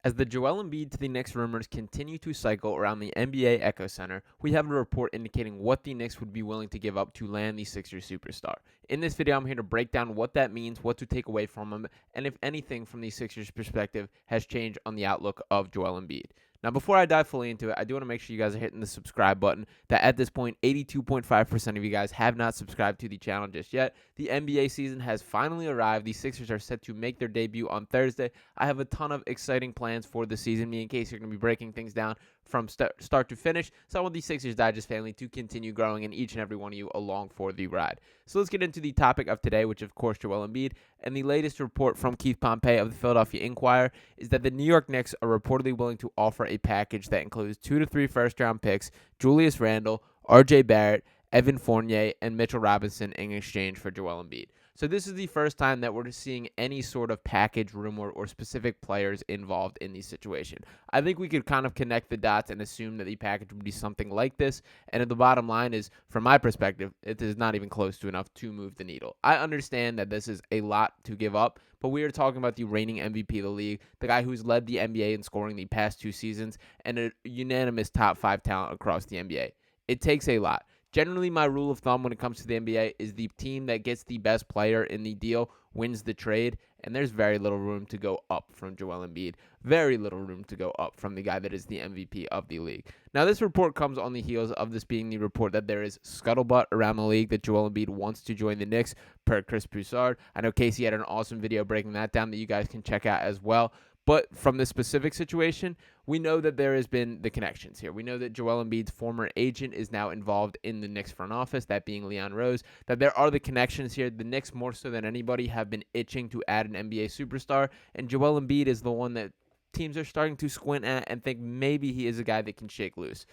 As the Joel Embiid to the Knicks rumors continue to cycle around the NBA Echo Center, we have a report indicating what the Knicks would be willing to give up to land the Sixers superstar. In this video, I'm here to break down what that means, what to take away from him, and if anything from the Sixers' perspective has changed on the outlook of Joel Embiid. Now, before I dive fully into it, I do want to make sure you guys are hitting the subscribe button. That at this point, 82.5% of you guys have not subscribed to the channel just yet. The NBA season has finally arrived. The Sixers are set to make their debut on Thursday. I have a ton of exciting plans for the season, me and Casey are going to be breaking things down from start to finish. So I want the Sixers Digest family to continue growing and each and every one of you along for the ride. So let's get into the topic of today, which of course Joel Embiid. And the latest report from Keith Pompey of the Philadelphia Inquirer is that the New York Knicks are reportedly willing to offer a package that includes 2 to 3 first-round picks, Julius Randle, R.J. Barrett, Evan Fournier, and Mitchell Robinson in exchange for Joel Embiid. So this is the first time that we're seeing any sort of package rumor or specific players involved in the situation. I think we could kind of connect the dots and assume that the package would be something like this. And the bottom line is, from my perspective, it is not even close to enough to move the needle. I understand that this is a lot to give up, but we are talking about the reigning MVP of the league, the guy who's led the NBA in scoring the past 2 seasons, and a unanimous top 5 talent across the NBA. It takes a lot. Generally, my rule of thumb when it comes to the NBA is the team that gets the best player in the deal wins the trade, and there's very little room to go up from Joel Embiid. Very little room to go up from the guy that is the MVP of the league. Now, this report comes on the heels of this being the report that there is scuttlebutt around the league that Joel Embiid wants to join the Knicks per Chris Broussard. I know Casey had an awesome video breaking that down that you guys can check out as well. But from this specific situation, we know that there has been the connections here. We know that Joel Embiid's former agent is now involved in the Knicks front office, that being Leon Rose, that there are the connections here. The Knicks, more so than anybody, have been itching to add an NBA superstar, and Joel Embiid is the one that teams are starting to squint at and think maybe he is a guy that can shake loose.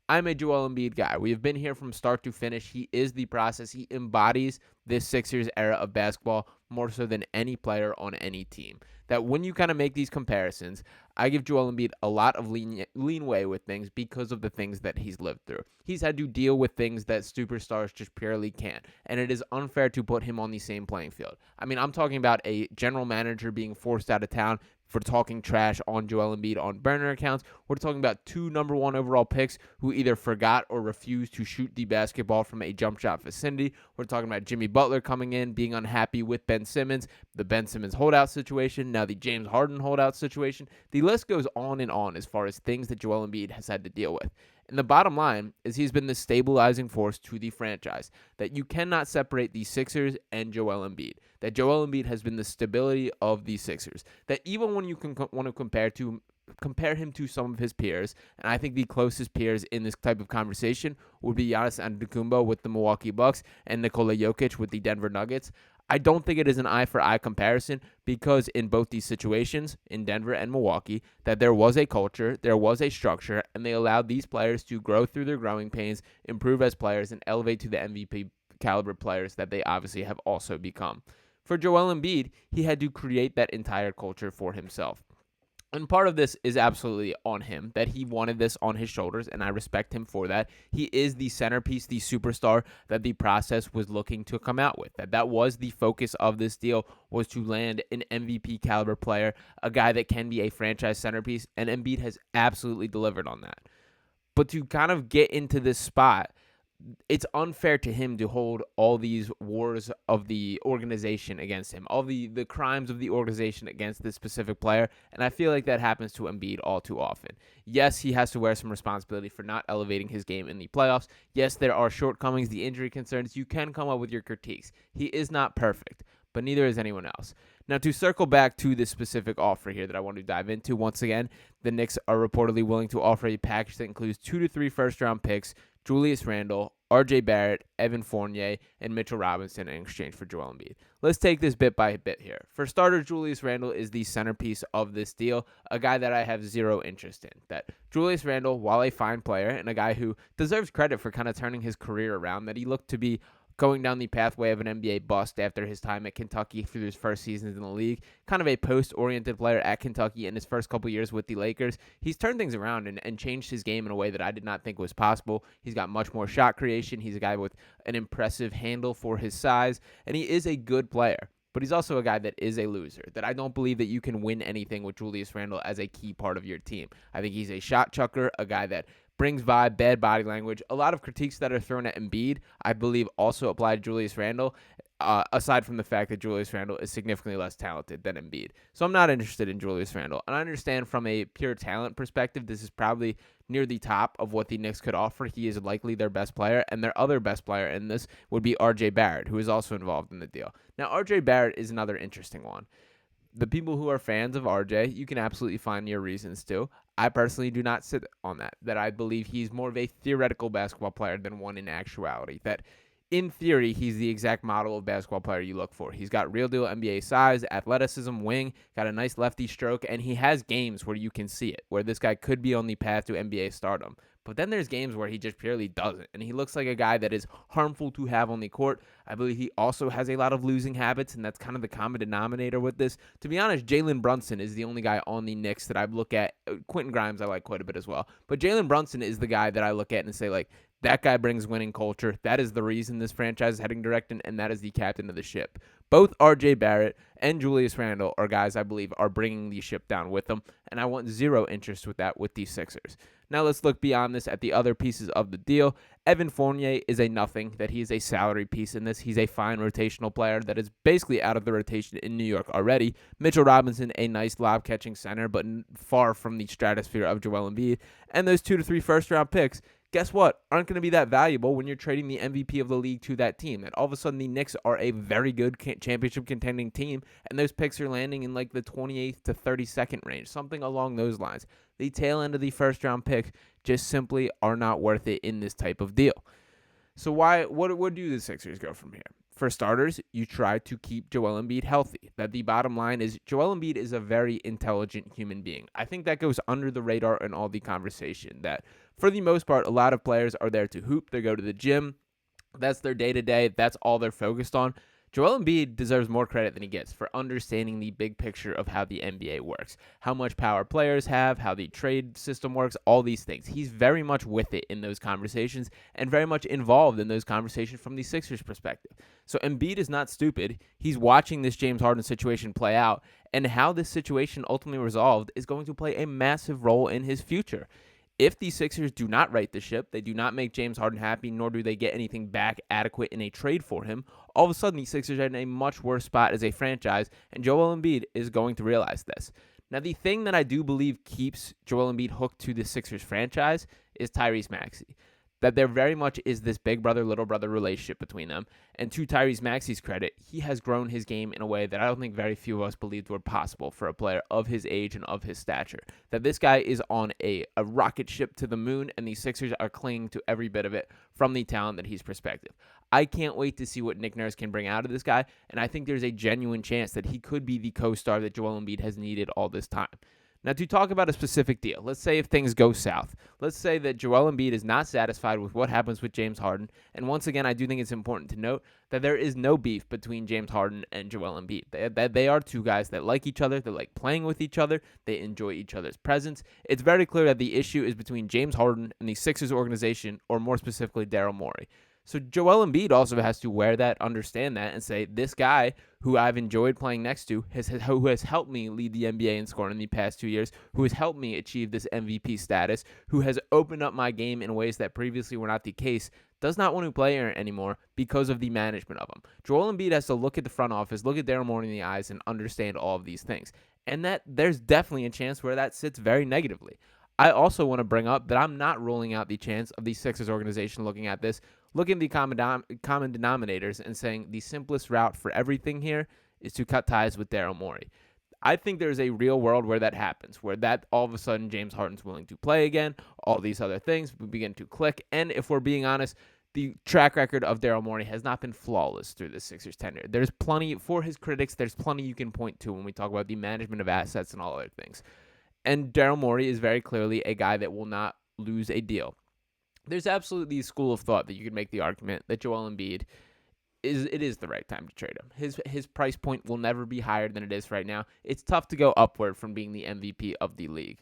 I'm a Joel Embiid guy. We have been here from start to finish. He is the process. He embodies this Sixers era of basketball more so than any player on any team. That when you kind of make these comparisons, I give Joel Embiid a lot of leeway with things because of the things that he's lived through. He's had to deal with things that superstars just purely can't, and it is unfair to put him on the same playing field. I mean, I'm talking about a general manager being forced out of town for talking trash on Joel Embiid on burner accounts. We're talking about 2 number 1 overall picks who either forgot or refused to shoot the basketball from a jump shot vicinity. We're talking about Jimmy Butler coming in, being unhappy with Ben Simmons, the Ben Simmons holdout situation, now the James Harden holdout situation. The list goes on and on as far as things that Joel Embiid has had to deal with. And the bottom line is he's been the stabilizing force to the franchise, that you cannot separate the Sixers and Joel Embiid, that Joel Embiid has been the stability of the Sixers, that even when you can want to compare him to some of his peers, and I think the closest peers in this type of conversation would be Giannis Antetokounmpo with the Milwaukee Bucks and Nikola Jokic with the Denver Nuggets. I don't think it is an eye-for-eye comparison because in both these situations, in Denver and Milwaukee, that there was a culture, there was a structure, and they allowed these players to grow through their growing pains, improve as players, and elevate to the MVP caliber players that they obviously have also become. For Joel Embiid, he had to create that entire culture for himself. And part of this is absolutely on him, that he wanted this on his shoulders, and I respect him for that. He is the centerpiece, the superstar that the process was looking to come out with. That was the focus of this deal, was to land an MVP caliber player, a guy that can be a franchise centerpiece, and Embiid has absolutely delivered on that. But to kind of get into this spot, it's unfair to him to hold all these wars of the organization against him, all the crimes of the organization against this specific player, and I feel like that happens to Embiid all too often. Yes, he has to wear some responsibility for not elevating his game in the playoffs. Yes, there are shortcomings, the injury concerns. You can come up with your critiques. He is not perfect, but neither is anyone else. Now, to circle back to this specific offer here that I want to dive into, once again, the Knicks are reportedly willing to offer a package that includes 2 to 3 first-round picks, Julius Randle, R.J. Barrett, Evan Fournier, and Mitchell Robinson in exchange for Joel Embiid. Let's take this bit by bit here. For starters, Julius Randle is the centerpiece of this deal, a guy that I have zero interest in. That Julius Randle, while a fine player and a guy who deserves credit for kind of turning his career around, that he looked to be going down the pathway of an NBA bust after his time at Kentucky through his first seasons in the league. Kind of a post-oriented player at Kentucky in his first couple years with the Lakers. He's turned things around and changed his game in a way that I did not think was possible. He's got much more shot creation. He's a guy with an impressive handle for his size, and he is a good player. but he's also a guy that is a loser, that I don't believe that you can win anything with Julius Randle as a key part of your team. I think he's a shot chucker, a guy that brings vibe, bad body language. A lot of critiques that are thrown at Embiid, I believe, also apply to Julius Randle, aside from the fact that Julius Randle is significantly less talented than Embiid. So I'm not interested in Julius Randle. And I understand from a pure talent perspective, this is probably near the top of what the Knicks could offer. He is likely their best player, and their other best player in this would be RJ Barrett, who is also involved in the deal. Now, RJ Barrett is another interesting one. The people who are fans of RJ, you can absolutely find your reasons to. I personally do not sit on that I believe he's more of a theoretical basketball player than one in actuality. That in theory, he's the exact model of basketball player you look for. He's got real deal NBA size, athleticism, wing, got a nice lefty stroke, and he has games where you can see it, where this guy could be on the path to NBA stardom. But then there's games where he just purely doesn't, and he looks like a guy that is harmful to have on the court. I believe he also has a lot of losing habits, and that's kind of the common denominator with this. To be honest, Jalen Brunson is the only guy on the Knicks that I look at. Quentin Grimes I like quite a bit as well. But Jalen Brunson is the guy that I look at and say, like, that guy brings winning culture. That is the reason this franchise is heading direct, and that is the captain of the ship. Both R.J. Barrett and Julius Randle are guys I believe are bringing the ship down with them, and I want zero interest with that with these Sixers. Now let's look beyond this at the other pieces of the deal. Evan Fournier is a nothing, that he is a salary piece in this. He's a fine rotational player that is basically out of the rotation in New York already. Mitchell Robinson, a nice lob-catching center, but far from the stratosphere of Joel Embiid. And those 2 to 3 first-round picks, guess what, aren't going to be that valuable when you're trading the MVP of the league to that team. And all of a sudden, the Knicks are a very good championship contending team, and those picks are landing in like the 28th to 32nd range, something along those lines. The tail end of the first-round pick just simply are not worth it in this type of deal. So what do the Sixers go from here? For starters, you try to keep Joel Embiid healthy. That the bottom line is Joel Embiid is a very intelligent human being. I think that goes under the radar in all the conversation, that for the most part, a lot of players are there to hoop. They go to the gym. That's their day-to-day. That's all they're focused on. Joel Embiid deserves more credit than he gets for understanding the big picture of how the NBA works, how much power players have, how the trade system works, all these things. He's very much with it in those conversations and very much involved in those conversations from the Sixers' perspective. So Embiid is not stupid. He's watching this James Harden situation play out, and how this situation ultimately resolved is going to play a massive role in his future. If the Sixers do not right the ship, they do not make James Harden happy, nor do they get anything back adequate in a trade for him, all of a sudden the Sixers are in a much worse spot as a franchise, and Joel Embiid is going to realize this. Now, the thing that I do believe keeps Joel Embiid hooked to the Sixers franchise is Tyrese Maxey. That there very much is this big brother, little brother relationship between them. And to Tyrese Maxey's credit, he has grown his game in a way that I don't think very few of us believed were possible for a player of his age and of his stature. That this guy is on a rocket ship to the moon, and the Sixers are clinging to every bit of it from the talent that he's perspective. I can't wait to see what Nick Nurse can bring out of this guy, and I think there's a genuine chance that he could be the co-star that Joel Embiid has needed all this time. Now, to talk about a specific deal, let's say if things go south. Let's say that Joel Embiid is not satisfied with what happens with James Harden. And once again, I do think it's important to note that there is no beef between James Harden and Joel Embiid. They are two guys that like each other. They like playing with each other. They enjoy each other's presence. It's very clear that the issue is between James Harden and the Sixers organization, or more specifically, Daryl Morey. So Joel Embiid also has to wear that, understand that, and say, this guy who I've enjoyed playing next to, who has helped me lead the NBA in scoring in the past 2 years, who has helped me achieve this MVP status, who has opened up my game in ways that previously were not the case, does not want to play here anymore because of the management of him. Joel Embiid has to look at the front office, look at Daryl Morey in the eyes, and understand all of these things. And that there's definitely a chance where that sits very negatively. I also want to bring up that I'm not ruling out the chance of the Sixers organization looking at this, looking at the common denominators and saying the simplest route for everything here is to cut ties with Daryl Morey. I think there's a real world where that happens, where that all of a sudden James Harden's willing to play again, all these other things begin to click, and if we're being honest, the track record of Daryl Morey has not been flawless through the Sixers tenure. There's plenty, for his critics, there's plenty you can point to when we talk about the management of assets and all other things. And Daryl Morey is very clearly a guy that will not lose a deal. There's absolutely a school of thought that you could make the argument that Joel Embiid is the right time to trade him. His price point will never be higher than it is right now. It's tough to go upward from being the MVP of the league.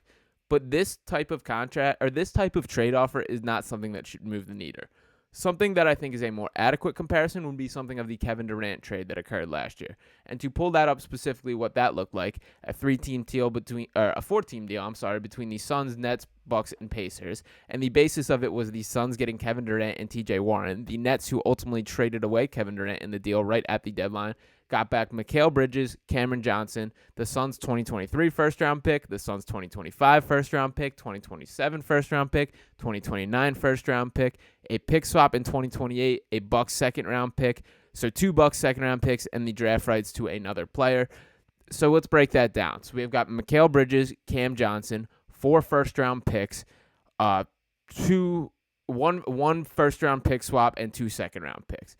But this type of contract, or this type of trade offer, is not something that should move the needle. Something that I think is a more adequate comparison would be something of the Kevin Durant trade that occurred last year. And to pull that up specifically, what that looked like, a four-team deal, between the Suns, Nets, Bucks, and Pacers. And the basis of it was the Suns getting Kevin Durant and TJ Warren. The Nets, who ultimately traded away Kevin Durant in the deal right at the deadline, got back Mikal Bridges, Cameron Johnson, the Suns' 2023 first-round pick, the Suns' 2025 first-round pick, 2027 first-round pick, 2029 first-round pick, a pick swap in 2028, a Bucks second-round pick, so 2 Bucks second-round picks, and the draft rights to another player. So let's break that down. So we've got Mikal Bridges, Cam Johnson, 4 first-round picks, one first-round pick swap, and 2 second-round picks.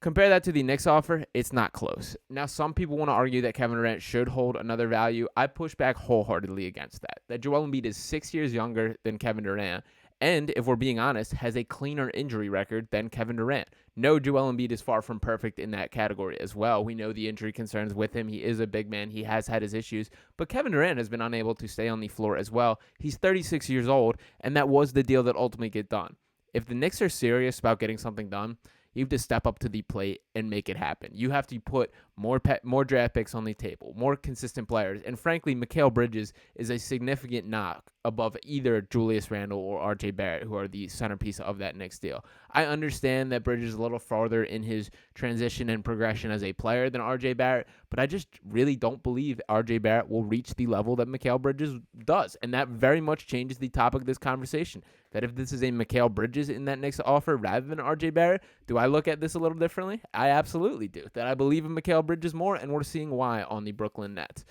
Compare that to the Knicks offer, it's not close. Now, some people want to argue that Kevin Durant should hold another value. I push back wholeheartedly against that. That Joel Embiid is 6 years younger than Kevin Durant, and if we're being honest, has a cleaner injury record than Kevin Durant. No, Joel Embiid is far from perfect in that category as well. We know the injury concerns with him. He is a big man. He has had his issues, but Kevin Durant has been unable to stay on the floor as well. He's 36 years old, and that was the deal that ultimately get done. If the Knicks are serious about getting something done, you have to step up to the plate and make it happen. You have to put more draft picks on the table, more consistent players. And frankly, Mikal Bridges is a significant knock above either Julius Randle or RJ Barrett, who are the centerpiece of that Knicks deal. I understand that Bridges is a little farther in his transition and progression as a player than RJ Barrett, but I just really don't believe RJ Barrett will reach the level that Mikal Bridges does. And that very much changes the topic of this conversation. That if this is a Mikal Bridges in that Knicks offer rather than RJ Barrett, do I look at this a little differently? I absolutely do. That I believe in Mikal Bridges more, and we're seeing why on the Brooklyn Nets.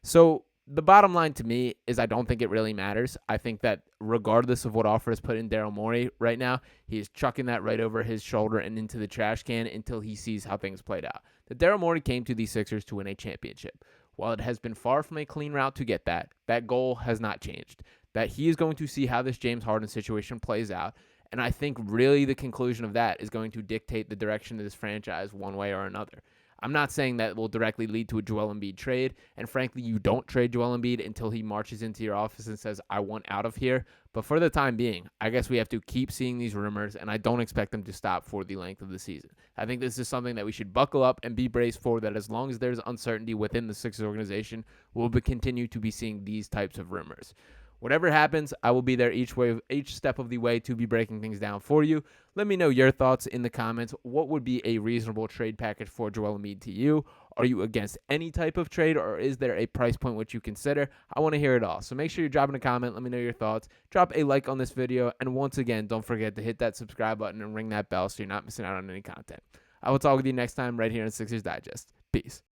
So the bottom line to me is I don't think it really matters. I think that regardless of what offer is put in Daryl Morey right now, he is chucking that right over his shoulder and into the trash can until he sees how things played out. That Daryl Morey came to the Sixers to win a championship. While it has been far from a clean route to get that, that goal has not changed. That he is going to see how this James Harden situation plays out. And I think really the conclusion of that is going to dictate the direction of this franchise one way or another. I'm not saying that will directly lead to a Joel Embiid trade, and frankly, you don't trade Joel Embiid until he marches into your office and says, I want out of here. But for the time being, I guess we have to keep seeing these rumors, and I don't expect them to stop for the length of the season. I think this is something that we should buckle up and be braced for, that as long as there's uncertainty within the Sixers organization, we'll continue to be seeing these types of rumors. Whatever happens, I will be there each step of the way to be breaking things down for you. Let me know your thoughts in the comments. What would be a reasonable trade package for Joel Embiid to you? Are you against any type of trade, or is there a price point which you consider? I want to hear it all. So make sure you're dropping a comment. Let me know your thoughts. Drop a like on this video. And once again, don't forget to hit that subscribe button and ring that bell so you're not missing out on any content. I will talk with you next time right here in Sixers Digest. Peace.